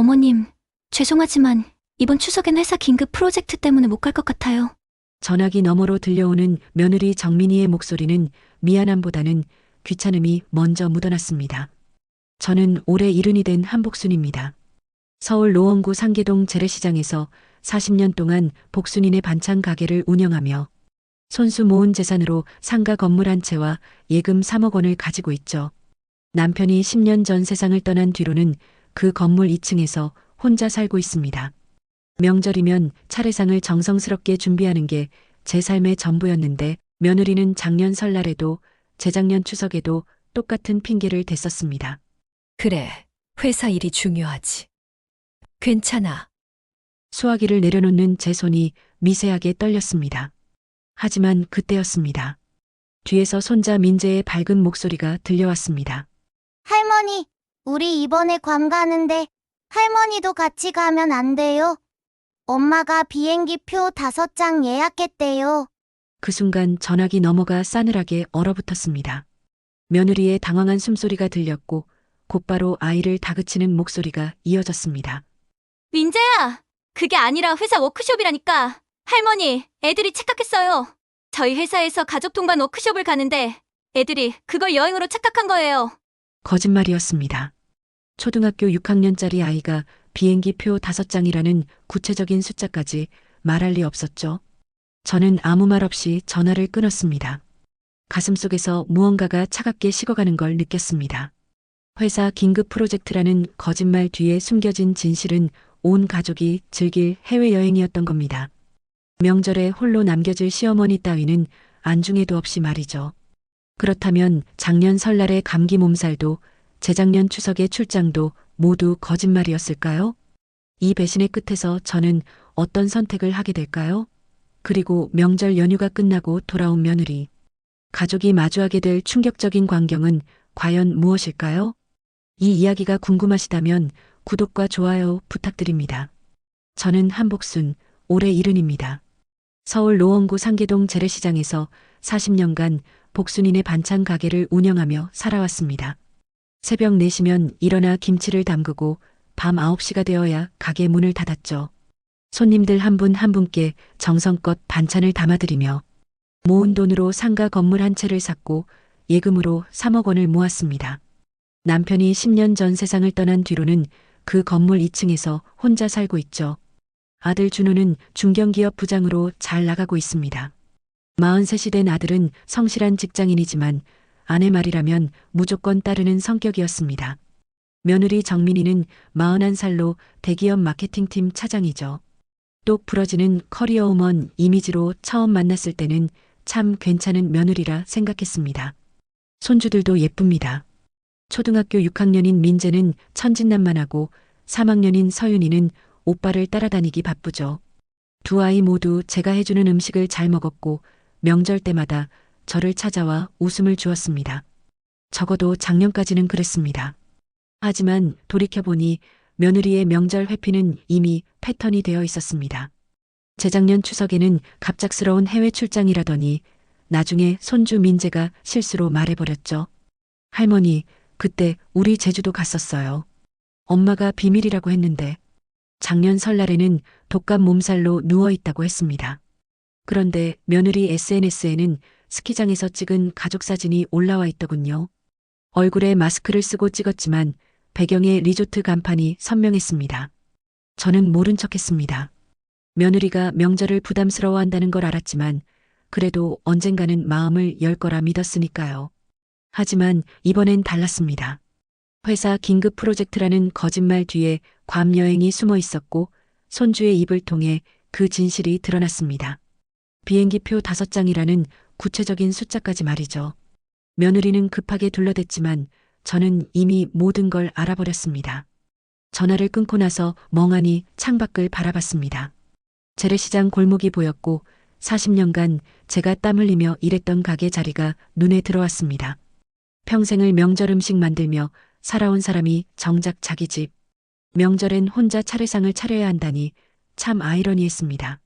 어머님, 죄송하지만 이번 추석엔 회사 긴급 프로젝트 때문에 못 갈 것 같아요. 전화기 너머로 들려오는 며느리 정민이의 목소리는 미안함보다는 귀찮음이 먼저 묻어났습니다. 저는 올해 70이 된 한복순입니다. 서울 노원구 상계동 재래시장에서 40년 동안 복순이네 반찬 가게를 운영하며 손수 모은 재산으로 상가 건물 한 채와 예금 3억 원을 가지고 있죠. 남편이 10년 전 세상을 떠난 뒤로는 그 건물 2층에서 혼자 살고 있습니다. 명절이면 차례상을 정성스럽게 준비하는 게 제 삶의 전부였는데 며느리는 작년 설날에도 재작년 추석에도 똑같은 핑계를 댔었습니다. 그래, 회사 일이 중요하지. 괜찮아. 수화기를 내려놓는 제 손이 미세하게 떨렸습니다. 하지만 그때였습니다. 뒤에서 손자 민재의 밝은 목소리가 들려왔습니다. 할머니, 우리 이번에 괌 가는데 할머니도 같이 가면 안 돼요? 엄마가 비행기표 5장 예약했대요. 그 순간 전화기 너머가 싸늘하게 얼어붙었습니다. 며느리의 당황한 숨소리가 들렸고 곧바로 아이를 다그치는 목소리가 이어졌습니다. 민재야! 그게 아니라 회사 워크숍이라니까. 할머니, 애들이 착각했어요. 저희 회사에서 가족 동반 워크숍을 가는데 애들이 그걸 여행으로 착각한 거예요. 거짓말이었습니다. 초등학교 6학년짜리 아이가 비행기표 5장이라는 구체적인 숫자까지 말할 리 없었죠. 저는 아무 말 없이 전화를 끊었습니다. 가슴속에서 무언가가 차갑게 식어가는 걸 느꼈습니다. 회사 긴급 프로젝트라는 거짓말 뒤에 숨겨진 진실은 온 가족이 즐길 해외여행이었던 겁니다. 명절에 홀로 남겨질 시어머니 따위는 안중에도 없이 말이죠. 그렇다면 작년 설날의 감기 몸살도 재작년 추석의 출장도 모두 거짓말이었을까요? 이 배신의 끝에서 저는 어떤 선택을 하게 될까요? 그리고 명절 연휴가 끝나고 돌아온 며느리. 가족이 마주하게 될 충격적인 광경은 과연 무엇일까요? 이 이야기가 궁금하시다면 구독과 좋아요 부탁드립니다. 저는 한복순, 올해 70입니다. 서울 노원구 상계동 재래시장에서 40년간 복순이네 반찬 가게를 운영하며 살아왔습니다. 새벽 4시면 일어나 김치를 담그고 밤 9시가 되어야 가게 문을 닫았죠. 손님들 한 분 한 분께 정성껏 반찬을 담아드리며 모은 돈으로 상가 건물 한 채를 샀고 예금으로 3억 원을 모았습니다. 남편이 10년 전 세상을 떠난 뒤로는 그 건물 2층에서 혼자 살고 있죠. 아들 준호는 중견기업 부장으로 잘 나가고 있습니다. 43이 된 아들은 성실한 직장인이지만 아내 말이라면 무조건 따르는 성격이었습니다. 며느리 정민이는 41살로 대기업 마케팅팀 차장이죠. 똑 부러지는 커리어우먼 이미지로 처음 만났을 때는 참 괜찮은 며느리라 생각했습니다. 손주들도 예쁩니다. 초등학교 6학년인 민재는 천진난만하고 3학년인 서윤이는 오빠를 따라다니기 바쁘죠. 두 아이 모두 제가 해주는 음식을 잘 먹었고 명절 때마다 저를 찾아와 웃음을 주었습니다. 적어도 작년까지는 그랬습니다. 하지만 돌이켜보니 며느리의 명절 회피는 이미 패턴이 되어 있었습니다. 재작년 추석에는 갑작스러운 해외 출장이라더니 나중에 손주 민재가 실수로 말해버렸죠. 할머니, 그때 우리 제주도 갔었어요. 엄마가 비밀이라고 했는데 작년 설날에는 독감 몸살로 누워있다고 했습니다. 그런데 며느리 SNS에는 스키장에서 찍은 가족 사진이 올라와 있더군요. 얼굴에 마스크를 쓰고 찍었지만 배경에 리조트 간판이 선명했습니다. 저는 모른 척했습니다. 며느리가 명절을 부담스러워한다는 걸 알았지만 그래도 언젠가는 마음을 열 거라 믿었으니까요. 하지만 이번엔 달랐습니다. 회사 긴급 프로젝트라는 거짓말 뒤에 괌 여행이 숨어 있었고 손주의 입을 통해 그 진실이 드러났습니다. 비행기표 5장이라는 구체적인 숫자까지 말이죠. 며느리는 급하게 둘러댔지만 저는 이미 모든 걸 알아버렸습니다. 전화를 끊고 나서 멍하니 창밖을 바라봤습니다. 재래시장 골목이 보였고 40년간 제가 땀 흘리며 일했던 가게 자리가 눈에 들어왔습니다. 평생을 명절 음식 만들며 살아온 사람이 정작 자기 집, 명절엔 혼자 차례상을 차려야 한다니 참 아이러니했습니다.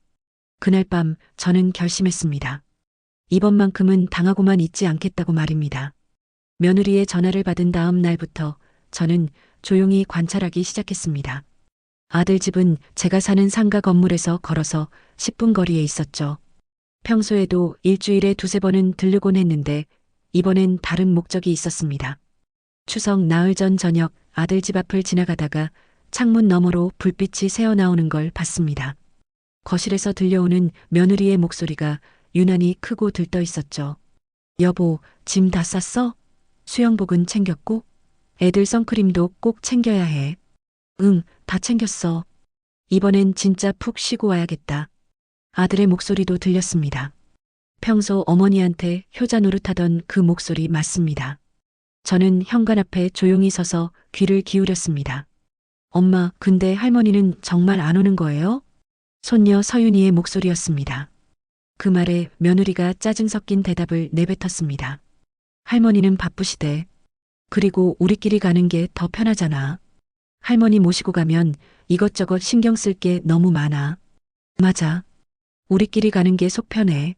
그날 밤 저는 결심했습니다. 이번만큼은 당하고만 있지 않겠다고 말입니다. 며느리의 전화를 받은 다음 날부터 저는 조용히 관찰하기 시작했습니다. 아들 집은 제가 사는 상가 건물에서 걸어서 10분 거리에 있었죠. 평소에도 일주일에 두세 번은 들르곤 했는데 이번엔 다른 목적이 있었습니다. 추석 나흘 전 저녁 아들 집 앞을 지나가다가 창문 너머로 불빛이 새어나오는 걸 봤습니다. 거실에서 들려오는 며느리의 목소리가 유난히 크고 들떠 있었죠. 여보, 짐 다 쌌어? 수영복은 챙겼고? 애들 선크림도 꼭 챙겨야 해. 응, 다 챙겼어. 이번엔 진짜 푹 쉬고 와야겠다. 아들의 목소리도 들렸습니다. 평소 어머니한테 효자 노릇하던 그 목소리 맞습니다. 저는 현관 앞에 조용히 서서 귀를 기울였습니다. 엄마, 근데 할머니는 정말 안 오는 거예요? 손녀 서윤이의 목소리였습니다. 그 말에 며느리가 짜증 섞인 대답을 내뱉었습니다. 할머니는 바쁘시대. 그리고 우리끼리 가는 게 더 편하잖아. 할머니 모시고 가면 이것저것 신경 쓸 게 너무 많아. 맞아. 우리끼리 가는 게 속 편해.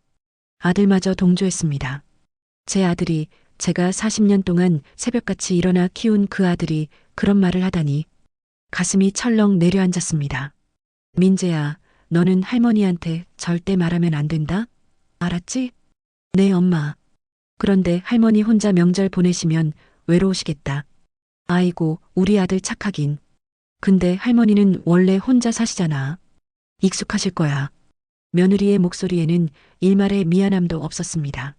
아들마저 동조했습니다. 제 아들이 제가 40년 동안 새벽같이 일어나 키운 그 아들이 그런 말을 하다니 가슴이 철렁 내려앉았습니다. 민재야, 너는 할머니한테 절대 말하면 안 된다? 알았지? 네, 엄마. 그런데 할머니 혼자 명절 보내시면 외로우시겠다. 아이고, 우리 아들 착하긴. 근데 할머니는 원래 혼자 사시잖아. 익숙하실 거야. 며느리의 목소리에는 일말의 미안함도 없었습니다.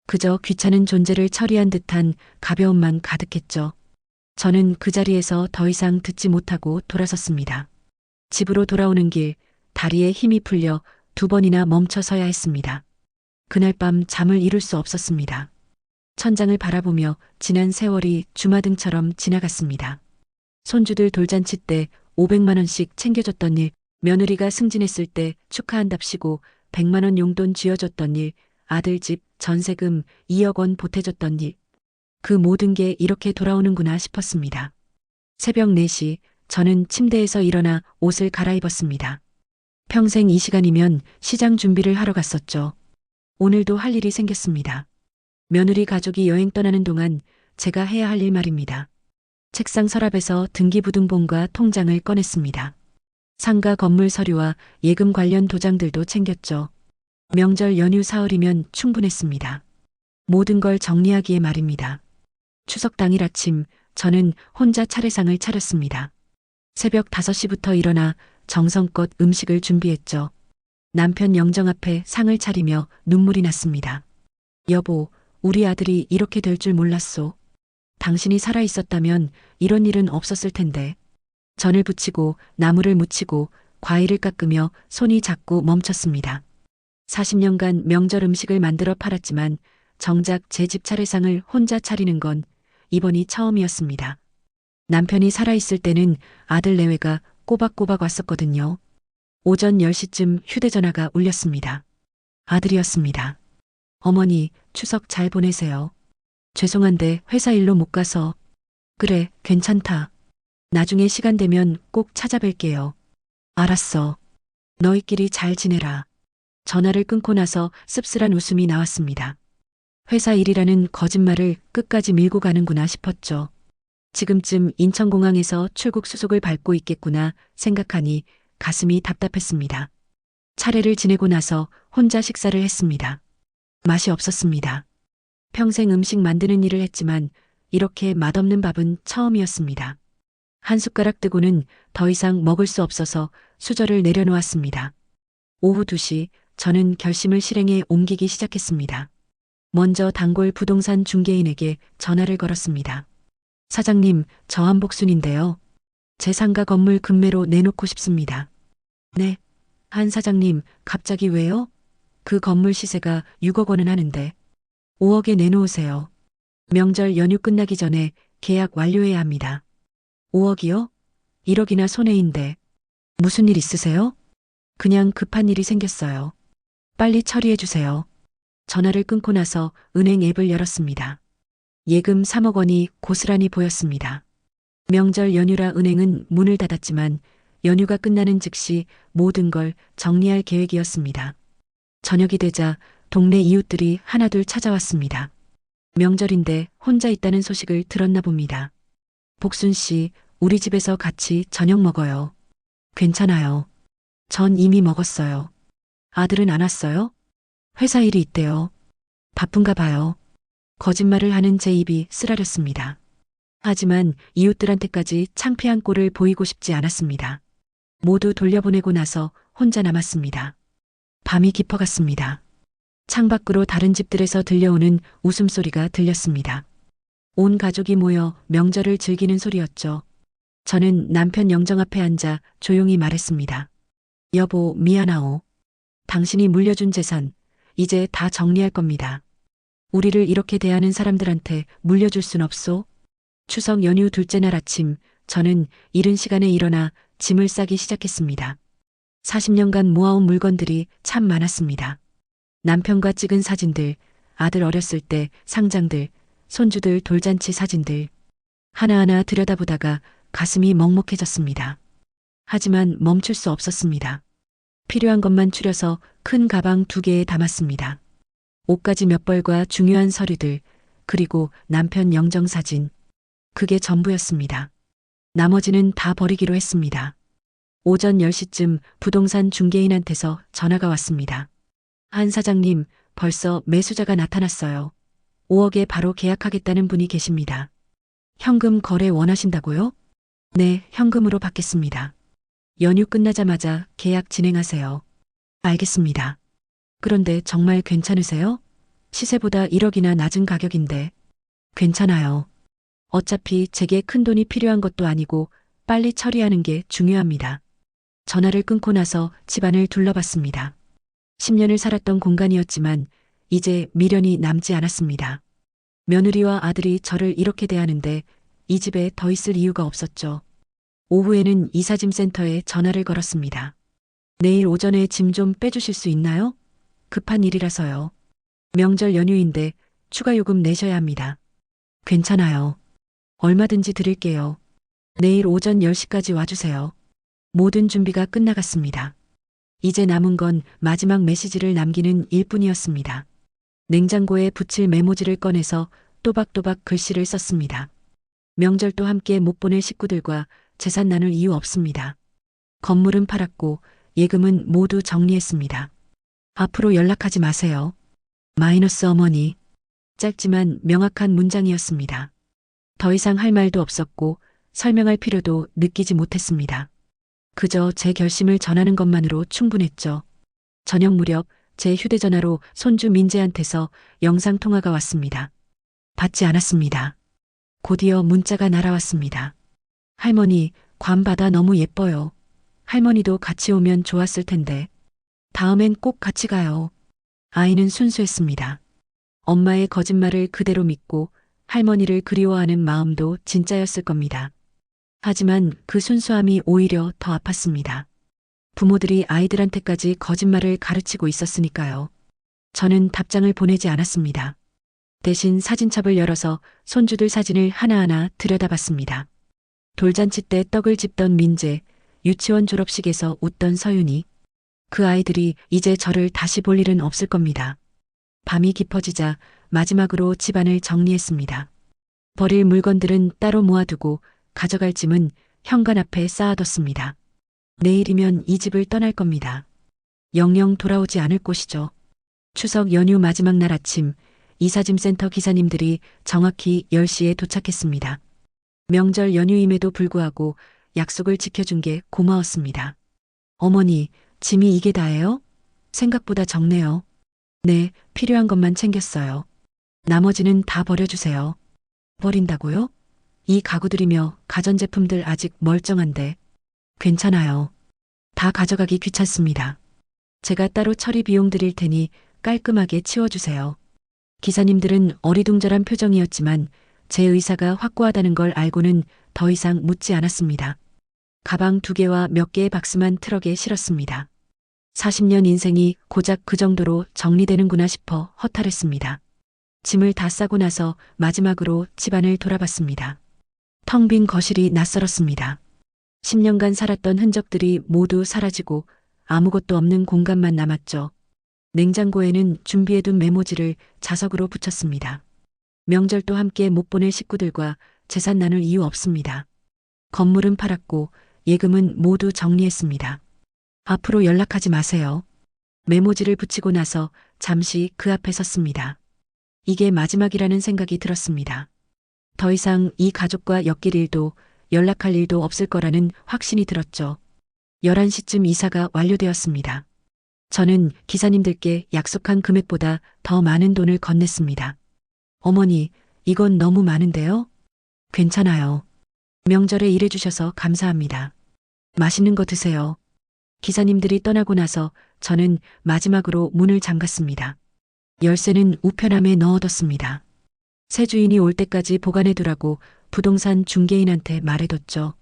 그저 귀찮은 존재를 처리한 듯한 가벼움만 가득했죠. 저는 그 자리에서 더 이상 듣지 못하고 돌아섰습니다. 집으로 돌아오는 길, 다리에 힘이 풀려 2번이나 멈춰서야 했습니다. 그날 밤 잠을 이룰 수 없었습니다. 천장을 바라보며 지난 세월이 주마등처럼 지나갔습니다. 손주들 돌잔치 때 500만 원씩 챙겨줬던 일, 며느리가 승진했을 때 축하한답시고 100만 원 용돈 쥐어줬던 일, 아들 집 전세금 2억 원 보태줬던 일. 그 모든 게 이렇게 돌아오는구나 싶었습니다. 새벽 4시 저는 침대에서 일어나 옷을 갈아입었습니다. 평생 이 시간이면 시장 준비를 하러 갔었죠. 오늘도 할 일이 생겼습니다. 며느리 가족이 여행 떠나는 동안 제가 해야 할 일 말입니다. 책상 서랍에서 등기부등본과 통장을 꺼냈습니다. 상가 건물 서류와 예금 관련 도장들도 챙겼죠. 명절 연휴 사흘이면 충분했습니다. 모든 걸 정리하기에 말입니다. 추석 당일 아침 저는 혼자 차례상을 차렸습니다. 새벽 5시부터 일어나 정성껏 음식을 준비했죠. 남편 영정 앞에 상을 차리며 눈물이 났습니다. 여보, 우리 아들이 이렇게 될 줄 몰랐소. 당신이 살아있었다면 이런 일은 없었을 텐데. 전을 부치고 나무를 묻히고 과일을 깎으며 손이 자꾸 멈췄습니다. 40년간 명절 음식을 만들어 팔았지만 정작 제 집 차례상을 혼자 차리는 건 이번이 처음이었습니다. 남편이 살아있을 때는 아들 내외가 꼬박꼬박 왔었거든요. 오전 10시쯤 휴대전화가 울렸습니다. 아들이었습니다. 어머니, 추석 잘 보내세요. 죄송한데 회사 일로 못 가서. 그래, 괜찮다. 나중에 시간 되면 꼭 찾아뵐게요. 알았어. 너희끼리 잘 지내라. 전화를 끊고 나서 씁쓸한 웃음이 나왔습니다. 회사 일이라는 거짓말을 끝까지 밀고 가는구나 싶었죠. 지금쯤 인천공항에서 출국 수속을 밟고 있겠구나 생각하니 가슴이 답답했습니다. 차례를 지내고 나서 혼자 식사를 했습니다. 맛이 없었습니다. 평생 음식 만드는 일을 했지만 이렇게 맛없는 밥은 처음이었습니다. 한 숟가락 뜨고는 더 이상 먹을 수 없어서 수저를 내려놓았습니다. 오후 2시 저는 결심을 실행에 옮기기 시작했습니다. 먼저 단골 부동산 중개인에게 전화를 걸었습니다. 사장님, 저 한복순인데요. 제 상가 건물 급매로 내놓고 싶습니다. 네. 한 사장님, 갑자기 왜요? 그 건물 시세가 6억 원은 하는데 5억에 내놓으세요. 명절 연휴 끝나기 전에 계약 완료해야 합니다. 5억이요? 1억이나 손해인데. 무슨 일 있으세요? 그냥 급한 일이 생겼어요. 빨리 처리해 주세요. 전화를 끊고 나서 은행 앱을 열었습니다. 예금 3억 원이 고스란히 보였습니다. 명절 연휴라 은행은 문을 닫았지만 연휴가 끝나는 즉시 모든 걸 정리할 계획이었습니다. 저녁이 되자 동네 이웃들이 하나둘 찾아왔습니다. 명절인데 혼자 있다는 소식을 들었나 봅니다. 복순 씨, 우리 집에서 같이 저녁 먹어요. 괜찮아요. 전 이미 먹었어요. 아들은 안 왔어요? 회사 일이 있대요. 바쁜가 봐요. 거짓말을 하는 제 입이 쓰라렸습니다. 하지만 이웃들한테까지 창피한 꼴을 보이고 싶지 않았습니다. 모두 돌려보내고 나서 혼자 남았습니다. 밤이 깊어갔습니다. 창밖으로 다른 집들에서 들려오는 웃음소리가 들렸습니다. 온 가족이 모여 명절을 즐기는 소리였죠. 저는 남편 영정 앞에 앉아 조용히 말했습니다. 여보, 미안하오. 당신이 물려준 재산, 이제 다 정리할 겁니다. 우리를 이렇게 대하는 사람들한테 물려줄 순 없소? 추석 연휴 둘째 날 아침, 저는 이른 시간에 일어나 짐을 싸기 시작했습니다. 40년간 모아온 물건들이 참 많았습니다. 남편과 찍은 사진들, 아들 어렸을 때 상장들, 손주들 돌잔치 사진들. 하나하나 들여다보다가 가슴이 먹먹해졌습니다. 하지만 멈출 수 없었습니다. 필요한 것만 추려서 큰 가방 2개에 담았습니다. 옷가지 몇 벌과 중요한 서류들, 그리고 남편 영정 사진. 그게 전부였습니다. 나머지는 다 버리기로 했습니다. 오전 10시쯤 부동산 중개인한테서 전화가 왔습니다. 한 사장님, 벌써 매수자가 나타났어요. 5억에 바로 계약하겠다는 분이 계십니다. 현금 거래 원하신다고요? 네, 현금으로 받겠습니다. 연휴 끝나자마자 계약 진행하세요. 알겠습니다. 그런데 정말 괜찮으세요? 시세보다 1억이나 낮은 가격인데. 괜찮아요. 어차피 제게 큰 돈이 필요한 것도 아니고 빨리 처리하는 게 중요합니다. 전화를 끊고 나서 집안을 둘러봤습니다. 10년을 살았던 공간이었지만 이제 미련이 남지 않았습니다. 며느리와 아들이 저를 이렇게 대하는데 이 집에 더 있을 이유가 없었죠. 오후에는 이사짐 센터에 전화를 걸었습니다. 내일 오전에 짐 좀 빼주실 수 있나요? 급한 일이라서요. 명절 연휴인데 추가 요금 내셔야 합니다. 괜찮아요. 얼마든지 드릴게요. 내일 오전 10시까지 와주세요. 모든 준비가 끝나갔습니다. 이제 남은 건 마지막 메시지를 남기는 일뿐이었습니다. 냉장고에 붙일 메모지를 꺼내서 또박또박 글씨를 썼습니다. 명절도 함께 못 보낼 식구들과 재산 나눌 이유 없습니다. 건물은 팔았고 예금은 모두 정리했습니다. 앞으로 연락하지 마세요. 마이너스 어머니. 짧지만 명확한 문장이었습니다. 더 이상 할 말도 없었고 설명할 필요도 느끼지 못했습니다. 그저 제 결심을 전하는 것만으로 충분했죠. 저녁 무렵 제 휴대전화로 손주 민재한테서 영상통화가 왔습니다. 받지 않았습니다. 곧이어 문자가 날아왔습니다. 할머니, 괌바다 너무 예뻐요. 할머니도 같이 오면 좋았을 텐데. 다음엔 꼭 같이 가요. 아이는 순수했습니다. 엄마의 거짓말을 그대로 믿고 할머니를 그리워하는 마음도 진짜였을 겁니다. 하지만 그 순수함이 오히려 더 아팠습니다. 부모들이 아이들한테까지 거짓말을 가르치고 있었으니까요. 저는 답장을 보내지 않았습니다. 대신 사진첩을 열어서 손주들 사진을 하나하나 들여다봤습니다. 돌잔치 때 떡을 집던 민재, 유치원 졸업식에서 웃던 서윤이. 그 아이들이 이제 저를 다시 볼 일은 없을 겁니다. 밤이 깊어지자 마지막으로 집안을 정리했습니다. 버릴 물건들은 따로 모아두고 가져갈 짐은 현관 앞에 쌓아뒀습니다. 내일이면 이 집을 떠날 겁니다. 영영 돌아오지 않을 곳이죠. 추석 연휴 마지막 날 아침, 이사짐 센터 기사님들이 정확히 10시에 도착했습니다. 명절 연휴임에도 불구하고 약속을 지켜준 게 고마웠습니다. 어머니, 짐이 이게 다예요? 생각보다 적네요. 네, 필요한 것만 챙겼어요. 나머지는 다 버려주세요. 버린다고요? 이 가구들이며 가전제품들 아직 멀쩡한데. 괜찮아요. 다 가져가기 귀찮습니다. 제가 따로 처리 비용 드릴 테니 깔끔하게 치워주세요. 기사님들은 어리둥절한 표정이었지만 제 의사가 확고하다는 걸 알고는 더 이상 묻지 않았습니다. 가방 2개와 몇 개의 박스만 트럭에 실었습니다. 40년 인생이 고작 그 정도로 정리되는구나 싶어 허탈했습니다. 짐을 다 싸고 나서 마지막으로 집안을 돌아봤습니다. 텅 빈 거실이 낯설었습니다. 10년간 살았던 흔적들이 모두 사라지고 아무것도 없는 공간만 남았죠. 냉장고에는 준비해둔 메모지를 자석으로 붙였습니다. 명절도 함께 못 보낼 식구들과 재산 나눌 이유 없습니다. 건물은 팔았고 예금은 모두 정리했습니다. 앞으로 연락하지 마세요. 메모지를 붙이고 나서 잠시 그 앞에 섰습니다. 이게 마지막이라는 생각이 들었습니다. 더 이상 이 가족과 엮일 일도 연락할 일도 없을 거라는 확신이 들었죠. 11시쯤 이사가 완료되었습니다. 저는 기사님들께 약속한 금액보다 더 많은 돈을 건넸습니다. 어머니, 이건 너무 많은데요? 괜찮아요. 명절에 일해주셔서 감사합니다. 맛있는 거 드세요. 기사님들이 떠나고 나서 저는 마지막으로 문을 잠갔습니다. 열쇠는 우편함에 넣어뒀습니다. 새 주인이 올 때까지 보관해두라고 부동산 중개인한테 말해뒀죠.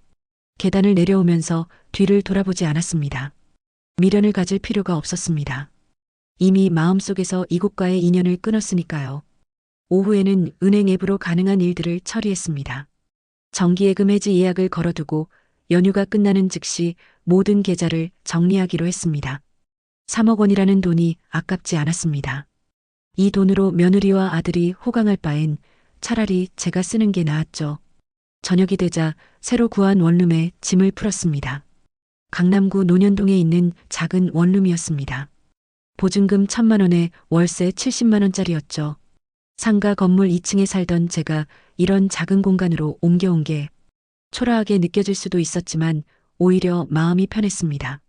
계단을 내려오면서 뒤를 돌아보지 않았습니다. 미련을 가질 필요가 없었습니다. 이미 마음속에서 이곳과의 인연을 끊었으니까요. 오후에는 은행 앱으로 가능한 일들을 처리했습니다. 정기예금 해지 예약을 걸어두고 연휴가 끝나는 즉시 모든 계좌를 정리하기로 했습니다. 3억 원이라는 돈이 아깝지 않았습니다. 이 돈으로 며느리와 아들이 호강할 바엔 차라리 제가 쓰는 게 나았죠. 저녁이 되자 새로 구한 원룸에 짐을 풀었습니다. 강남구 논현동에 있는 작은 원룸이었습니다. 보증금 1,000만 원에 월세 70만 원짜리였죠. 상가 건물 2층에 살던 제가 이런 작은 공간으로 옮겨온 게 초라하게 느껴질 수도 있었지만 오히려 마음이 편했습니다.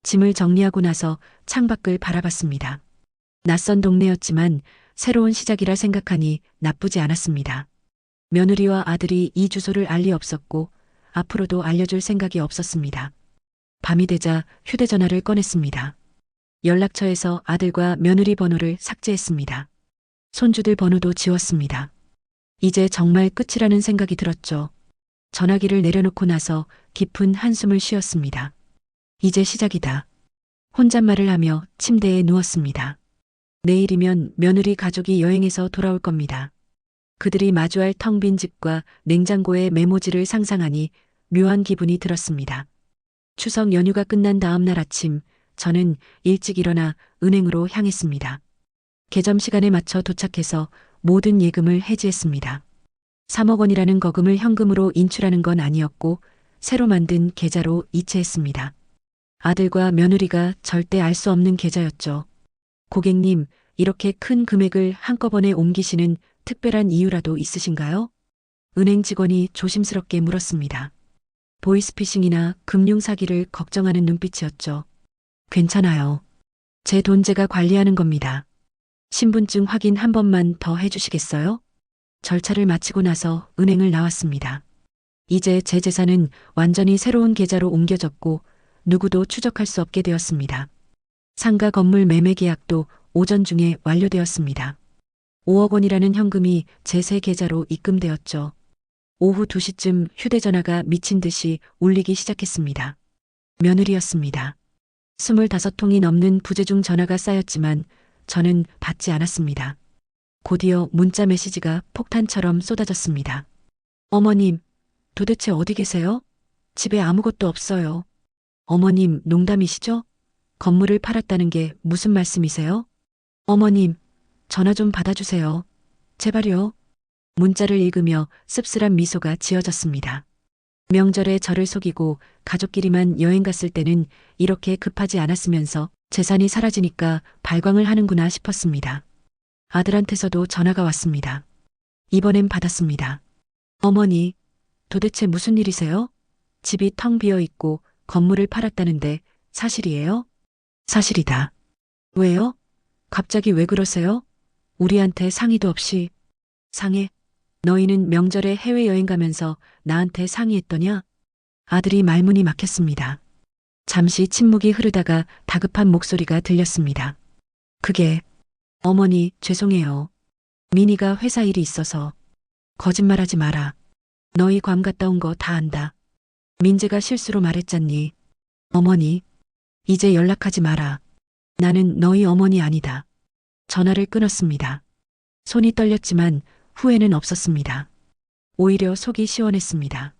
짐을 정리하고 나서 창밖을 바라봤습니다. 낯선 동네였지만 새로운 시작이라 생각하니 나쁘지 않았습니다. 며느리와 아들이 이 주소를 알 리 없었고 앞으로도 알려줄 생각이 없었습니다. 밤이 되자 휴대전화를 꺼냈습니다. 연락처에서 아들과 며느리 번호를 삭제했습니다. 손주들 번호도 지웠습니다. 이제 정말 끝이라는 생각이 들었죠. 전화기를 내려놓고 나서 깊은 한숨을 쉬었습니다. 이제 시작이다. 혼잣말을 하며 침대에 누웠습니다. 내일이면 며느리 가족이 여행해서 돌아올 겁니다. 그들이 마주할 텅 빈 집과 냉장고의 메모지를 상상하니 묘한 기분이 들었습니다. 추석 연휴가 끝난 다음 날 아침, 저는 일찍 일어나 은행으로 향했습니다. 개점 시간에 맞춰 도착해서 모든 예금을 해지했습니다. 3억 원이라는 거금을 현금으로 인출하는 건 아니었고 새로 만든 계좌로 이체했습니다. 아들과 며느리가 절대 알 수 없는 계좌였죠. 고객님, 이렇게 큰 금액을 한꺼번에 옮기시는 특별한 이유라도 있으신가요? 은행 직원이 조심스럽게 물었습니다. 보이스피싱이나 금융사기를 걱정하는 눈빛이었죠. 괜찮아요. 제 돈 제가 관리하는 겁니다. 신분증 확인 한 번만 더 해주시겠어요? 절차를 마치고 나서 은행을 나왔습니다. 이제 제 재산은 완전히 새로운 계좌로 옮겨졌고 누구도 추적할 수 없게 되었습니다. 상가 건물 매매 계약도 오전 중에 완료되었습니다. 5억 원이라는 현금이 제 새 계좌로 입금되었죠. 오후 2시쯤 휴대전화가 미친 듯이 울리기 시작했습니다. 며느리였습니다. 25통이 넘는 부재중 전화가 쌓였지만 저는 받지 않았습니다. 곧이어 문자 메시지가 폭탄처럼 쏟아졌습니다. 어머님, 도대체 어디 계세요? 집에 아무것도 없어요. 어머님, 농담이시죠? 건물을 팔았다는 게 무슨 말씀이세요? 어머님, 전화 좀 받아주세요. 제발요. 문자를 읽으며 씁쓸한 미소가 지어졌습니다. 명절에 저를 속이고 가족끼리만 여행 갔을 때는 이렇게 급하지 않았으면서 재산이 사라지니까 발광을 하는구나 싶었습니다. 아들한테서도 전화가 왔습니다. 이번엔 받았습니다. 어머니, 도대체 무슨 일이세요? 집이 텅 비어 있고 건물을 팔았다는데 사실이에요? 사실이다. 왜요? 갑자기 왜 그러세요? 우리한테 상의도 없이. 상해? 너희는 명절에 해외여행 가면서 나한테 상의했더냐? 아들이 말문이 막혔습니다. 잠시 침묵이 흐르다가 다급한 목소리가 들렸습니다. 그게, 어머니, 죄송해요. 민희가 회사 일이 있어서. 거짓말하지 마라. 너희 괌 갔다 온 거 다 안다. 민재가 실수로 말했잖니. 어머니, 이제 연락하지 마라. 나는 너희 어머니 아니다. 전화를 끊었습니다. 손이 떨렸지만 후회는 없었습니다. 오히려 속이 시원했습니다.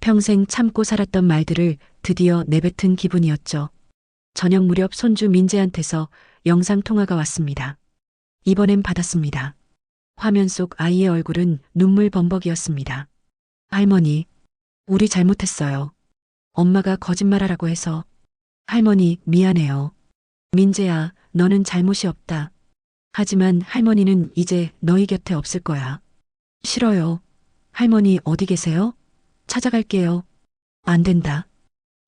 평생 참고 살았던 말들을 드디어 내뱉은 기분이었죠. 저녁 무렵 손주 민재한테서 영상통화가 왔습니다. 이번엔 받았습니다. 화면 속 아이의 얼굴은 눈물 범벅이었습니다. 할머니, 우리 잘못했어요. 엄마가 거짓말하라고 해서. 할머니, 미안해요. 민재야, 너는 잘못이 없다. 하지만 할머니는 이제 너희 곁에 없을 거야. 싫어요. 할머니 어디 계세요? 찾아갈게요. 안 된다.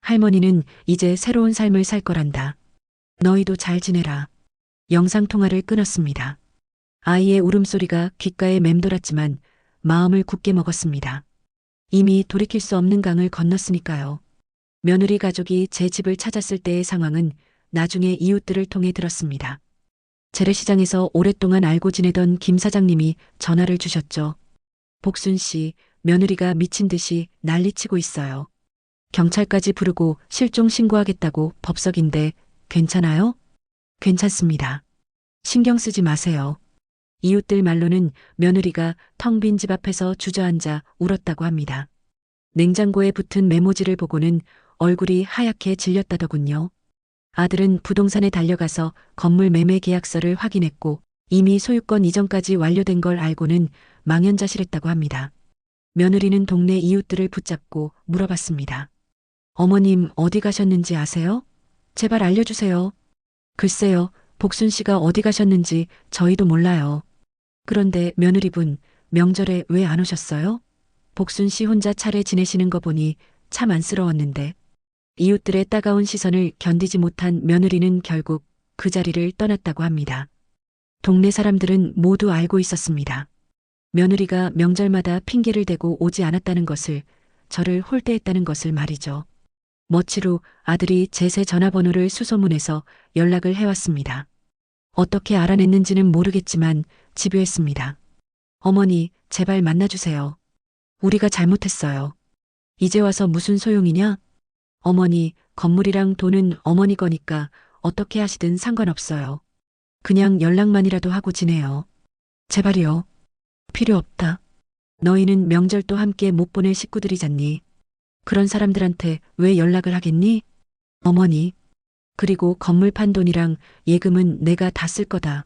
할머니는 이제 새로운 삶을 살 거란다. 너희도 잘 지내라. 영상통화를 끊었습니다. 아이의 울음소리가 귓가에 맴돌았지만 마음을 굳게 먹었습니다. 이미 돌이킬 수 없는 강을 건넜으니까요. 며느리 가족이 제 집을 찾았을 때의 상황은 나중에 이웃들을 통해 들었습니다. 재래시장에서 오랫동안 알고 지내던 김 사장님이 전화를 주셨죠. 복순 씨, 며느리가 미친 듯이 난리치고 있어요. 경찰까지 부르고 실종 신고하겠다고 법석인데 괜찮아요? 괜찮습니다. 신경 쓰지 마세요. 이웃들 말로는 며느리가 텅 빈 집 앞에서 주저앉아 울었다고 합니다. 냉장고에 붙은 메모지를 보고는 얼굴이 하얗게 질렸다더군요. 아들은 부동산에 달려가서 건물 매매 계약서를 확인했고 이미 소유권 이전까지 완료된 걸 알고는 망연자실했다고 합니다. 며느리는 동네 이웃들을 붙잡고 물어봤습니다. 어머님 어디 가셨는지 아세요? 제발 알려주세요. 글쎄요, 복순 씨가 어디 가셨는지 저희도 몰라요. 그런데 며느리분, 명절에 왜 안 오셨어요? 복순 씨 혼자 차례 지내시는 거 보니 참 안쓰러웠는데. 이웃들의 따가운 시선을 견디지 못한 며느리는 결국 그 자리를 떠났다고 합니다. 동네 사람들은 모두 알고 있었습니다. 며느리가 명절마다 핑계를 대고 오지 않았다는 것을, 저를 홀대했다는 것을 말이죠. 며칠 후 아들이 제 새 전화번호를 수소문해서 연락을 해왔습니다. 어떻게 알아냈는지는 모르겠지만 집요했습니다. 어머니, 제발 만나주세요. 우리가 잘못했어요. 이제 와서 무슨 소용이냐? 어머니, 건물이랑 돈은 어머니 거니까 어떻게 하시든 상관없어요. 그냥 연락만이라도 하고 지내요. 제발이요. 필요 없다. 너희는 명절도 함께 못 보낼 식구들이잖니. 그런 사람들한테 왜 연락을 하겠니? 어머니. 그리고 건물 판 돈이랑 예금은 내가 다 쓸 거다.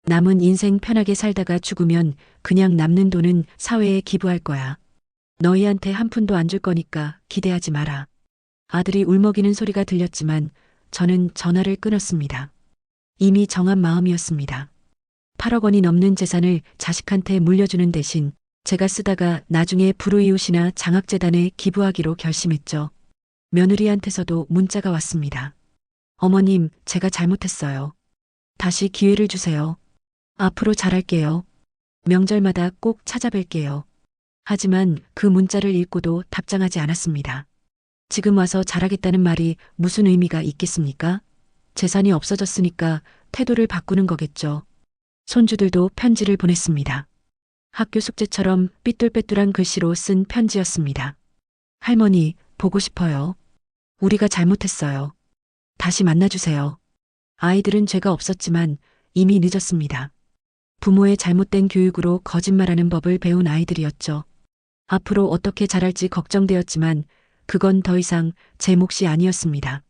남은 인생 편하게 살다가 죽으면 그냥 남는 돈은 사회에 기부할 거야. 너희한테 한 푼도 안 줄 거니까 기대하지 마라. 아들이 울먹이는 소리가 들렸지만 저는 전화를 끊었습니다. 이미 정한 마음이었습니다. 8억 원이 넘는 재산을 자식한테 물려주는 대신 제가 쓰다가 나중에 불우이웃이나 장학재단에 기부하기로 결심했죠. 며느리한테서도 문자가 왔습니다. 어머님, 제가 잘못했어요. 다시 기회를 주세요. 앞으로 잘할게요. 명절마다 꼭 찾아뵐게요. 하지만 그 문자를 읽고도 답장하지 않았습니다. 지금 와서 잘하겠다는 말이 무슨 의미가 있겠습니까? 재산이 없어졌으니까 태도를 바꾸는 거겠죠. 손주들도 편지를 보냈습니다. 학교 숙제처럼 삐뚤빼뚤한 글씨로 쓴 편지였습니다. 할머니, 보고 싶어요. 우리가 잘못했어요. 다시 만나주세요. 아이들은 죄가 없었지만 이미 늦었습니다. 부모의 잘못된 교육으로 거짓말하는 법을 배운 아이들이었죠. 앞으로 어떻게 자랄지 걱정되었지만 그건 더 이상 제 몫이 아니었습니다.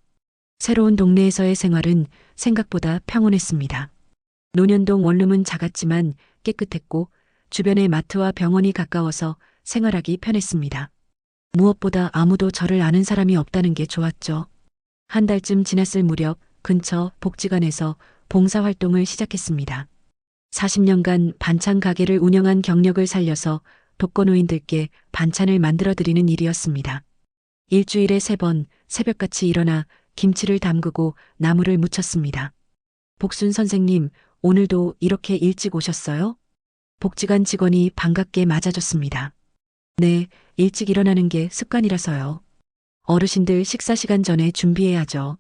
새로운 동네에서의 생활은 생각보다 평온했습니다. 논현동 원룸은 작았지만 깨끗했고 주변에 마트와 병원이 가까워서 생활하기 편했습니다. 무엇보다 아무도 저를 아는 사람이 없다는 게 좋았죠. 한 달쯤 지났을 무렵 근처 복지관에서 봉사활동을 시작했습니다. 40년간 반찬 가게를 운영한 경력을 살려서 독거노인들께 반찬을 만들어드리는 일이었습니다. 일주일에 3번 새벽같이 일어나 김치를 담그고 나물을 무쳤습니다. 복순 선생님, 오늘도 이렇게 일찍 오셨어요? 복지관 직원이 반갑게 맞아줬습니다. 네, 일찍 일어나는 게 습관이라서요. 어르신들 식사 시간 전에 준비해야죠.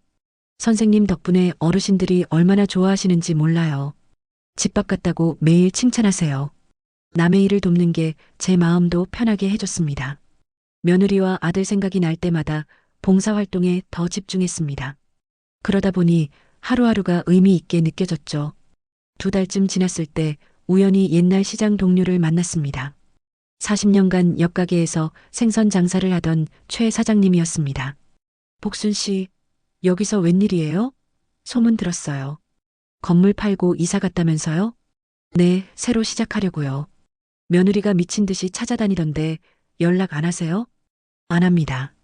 선생님 덕분에 어르신들이 얼마나 좋아하시는지 몰라요. 집밥 같다고 매일 칭찬하세요. 남의 일을 돕는 게 제 마음도 편하게 해줬습니다. 며느리와 아들 생각이 날 때마다 봉사활동에 더 집중했습니다. 그러다 보니 하루하루가 의미 있게 느껴졌죠. 2달쯤 지났을 때 우연히 옛날 시장 동료를 만났습니다. 40년간 옆가게에서 생선 장사를 하던 최 사장님이었습니다. 복순 씨, 여기서 웬일이에요? 소문 들었어요. 건물 팔고 이사 갔다면서요? 네, 새로 시작하려고요. 며느리가 미친 듯이 찾아다니던데 연락 안 하세요? 안 합니다.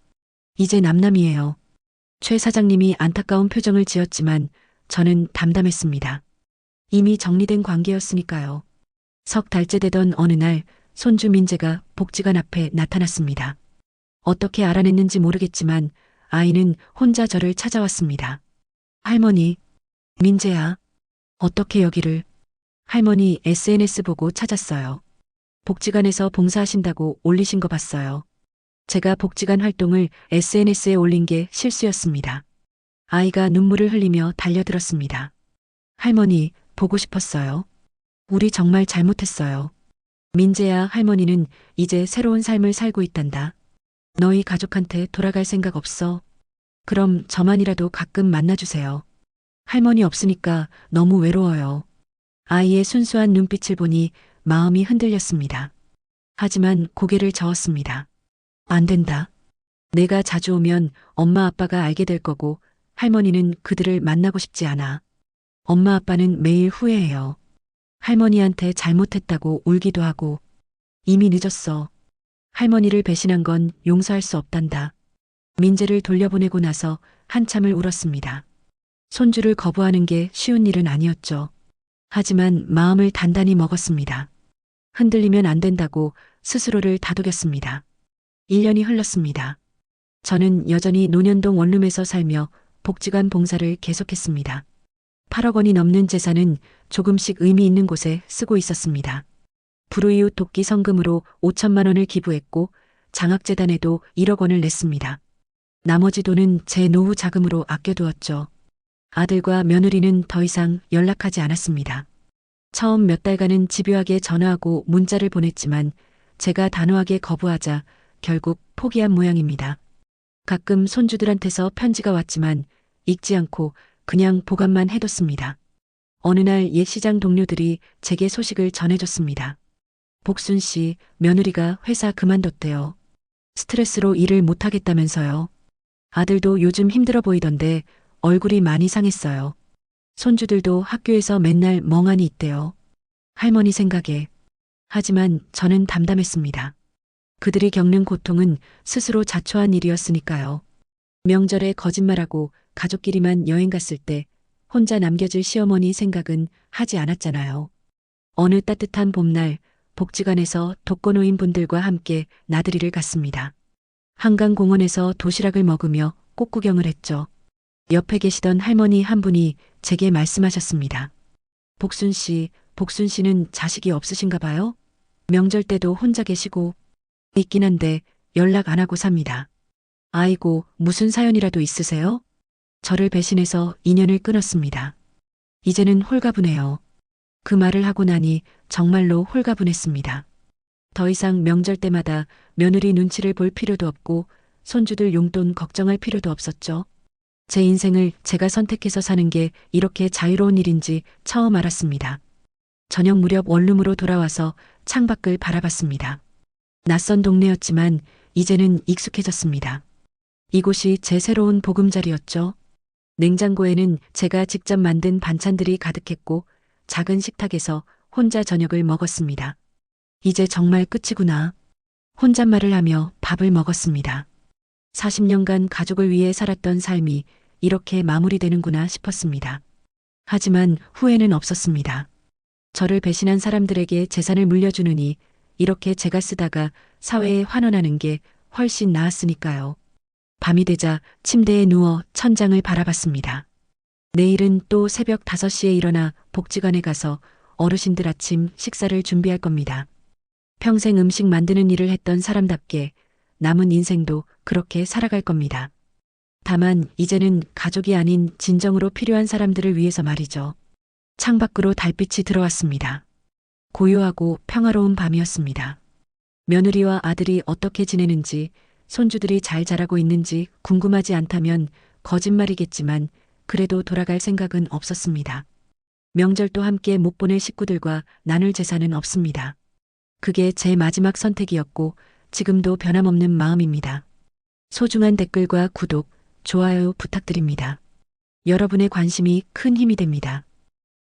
이제 남남이에요. 최 사장님이 안타까운 표정을 지었지만 저는 담담했습니다. 이미 정리된 관계였으니까요. 석 달째 되던 어느 날 손주 민재가 복지관 앞에 나타났습니다. 어떻게 알아냈는지 모르겠지만 아이는 혼자 저를 찾아왔습니다. 할머니, 민재야. 어떻게 여기를? 할머니 SNS 보고 찾았어요. 복지관에서 봉사하신다고 올리신 거 봤어요. 제가 복지관 활동을 SNS에 올린 게 실수였습니다. 아이가 눈물을 흘리며 달려들었습니다. 할머니, 보고 싶었어요. 우리 정말 잘못했어요. 민재야, 할머니는 이제 새로운 삶을 살고 있단다. 너희 가족한테 돌아갈 생각 없어. 그럼 저만이라도 가끔 만나주세요. 할머니 없으니까 너무 외로워요. 아이의 순수한 눈빛을 보니 마음이 흔들렸습니다. 하지만 고개를 저었습니다. 안 된다. 내가 자주 오면 엄마 아빠가 알게 될 거고 할머니는 그들을 만나고 싶지 않아. 엄마 아빠는 매일 후회해요. 할머니한테 잘못했다고 울기도 하고. 이미 늦었어. 할머니를 배신한 건 용서할 수 없단다. 민재를 돌려보내고 나서 한참을 울었습니다. 손주를 거부하는 게 쉬운 일은 아니었죠. 하지만 마음을 단단히 먹었습니다. 흔들리면 안 된다고 스스로를 다독였습니다. 1년이 흘렀습니다. 저는 여전히 논현동 원룸에서 살며 복지관 봉사를 계속했습니다. 8억 원이 넘는 재산은 조금씩 의미 있는 곳에 쓰고 있었습니다. 불우이웃 돕기 성금으로 5천만 원을 기부했고 장학재단에도 1억 원을 냈습니다. 나머지 돈은 제 노후 자금으로 아껴두었죠. 아들과 며느리는 더 이상 연락하지 않았습니다. 처음 몇 달간은 집요하게 전화하고 문자를 보냈지만 제가 단호하게 거부하자 결국 포기한 모양입니다. 가끔 손주들한테서 편지가 왔지만 읽지 않고 그냥 보관만 해뒀습니다. 어느 날 옛 시장 동료들이 제게 소식을 전해줬습니다. 복순 씨, 며느리가 회사 그만뒀대요. 스트레스로 일을 못하겠다면서요. 아들도 요즘 힘들어 보이던데 얼굴이 많이 상했어요. 손주들도 학교에서 맨날 멍하니 있대요. 할머니 생각에. 하지만 저는 담담했습니다. 그들이 겪는 고통은 스스로 자초한 일이었으니까요. 명절에 거짓말하고 가족끼리만 여행 갔을 때 혼자 남겨질 시어머니 생각은 하지 않았잖아요. 어느 따뜻한 봄날 복지관에서 독거노인 분들과 함께 나들이를 갔습니다. 한강공원에서 도시락을 먹으며 꽃구경을 했죠. 옆에 계시던 할머니 한 분이 제게 말씀하셨습니다. 복순 씨는 자식이 없으신가 봐요? 명절 때도 혼자 계시고. 있긴 한데 연락 안 하고 삽니다. 아이고, 무슨 사연이라도 있으세요? 저를 배신해서 인연을 끊었습니다. 이제는 홀가분해요. 그 말을 하고 나니 정말로 홀가분했습니다. 더 이상 명절 때마다 며느리 눈치를 볼 필요도 없고 손주들 용돈 걱정할 필요도 없었죠. 제 인생을 제가 선택해서 사는 게 이렇게 자유로운 일인지 처음 알았습니다. 저녁 무렵 원룸으로 돌아와서 창밖을 바라봤습니다. 낯선 동네였지만 이제는 익숙해졌습니다. 이곳이 제 새로운 보금자리였죠. 냉장고에는 제가 직접 만든 반찬들이 가득했고 작은 식탁에서 혼자 저녁을 먹었습니다. 이제 정말 끝이구나. 혼잣말을 하며 밥을 먹었습니다. 40년간 가족을 위해 살았던 삶이 이렇게 마무리되는구나 싶었습니다. 하지만 후회는 없었습니다. 저를 배신한 사람들에게 재산을 물려주느니 이렇게 제가 쓰다가 사회에 환원하는 게 훨씬 나았으니까요. 밤이 되자 침대에 누워 천장을 바라봤습니다. 내일은 또 새벽 5시에 일어나 복지관에 가서 어르신들 아침 식사를 준비할 겁니다. 평생 음식 만드는 일을 했던 사람답게 남은 인생도 그렇게 살아갈 겁니다. 다만 이제는 가족이 아닌 진정으로 필요한 사람들을 위해서 말이죠. 창밖으로 달빛이 들어왔습니다. 고요하고 평화로운 밤이었습니다. 며느리와 아들이 어떻게 지내는지, 손주들이 잘 자라고 있는지 궁금하지 않다면 거짓말이겠지만 그래도 돌아갈 생각은 없었습니다. 명절도 함께 못 보낼 식구들과 나눌 재산은 없습니다. 그게 제 마지막 선택이었고 지금도 변함없는 마음입니다. 소중한 댓글과 구독, 좋아요 부탁드립니다. 여러분의 관심이 큰 힘이 됩니다.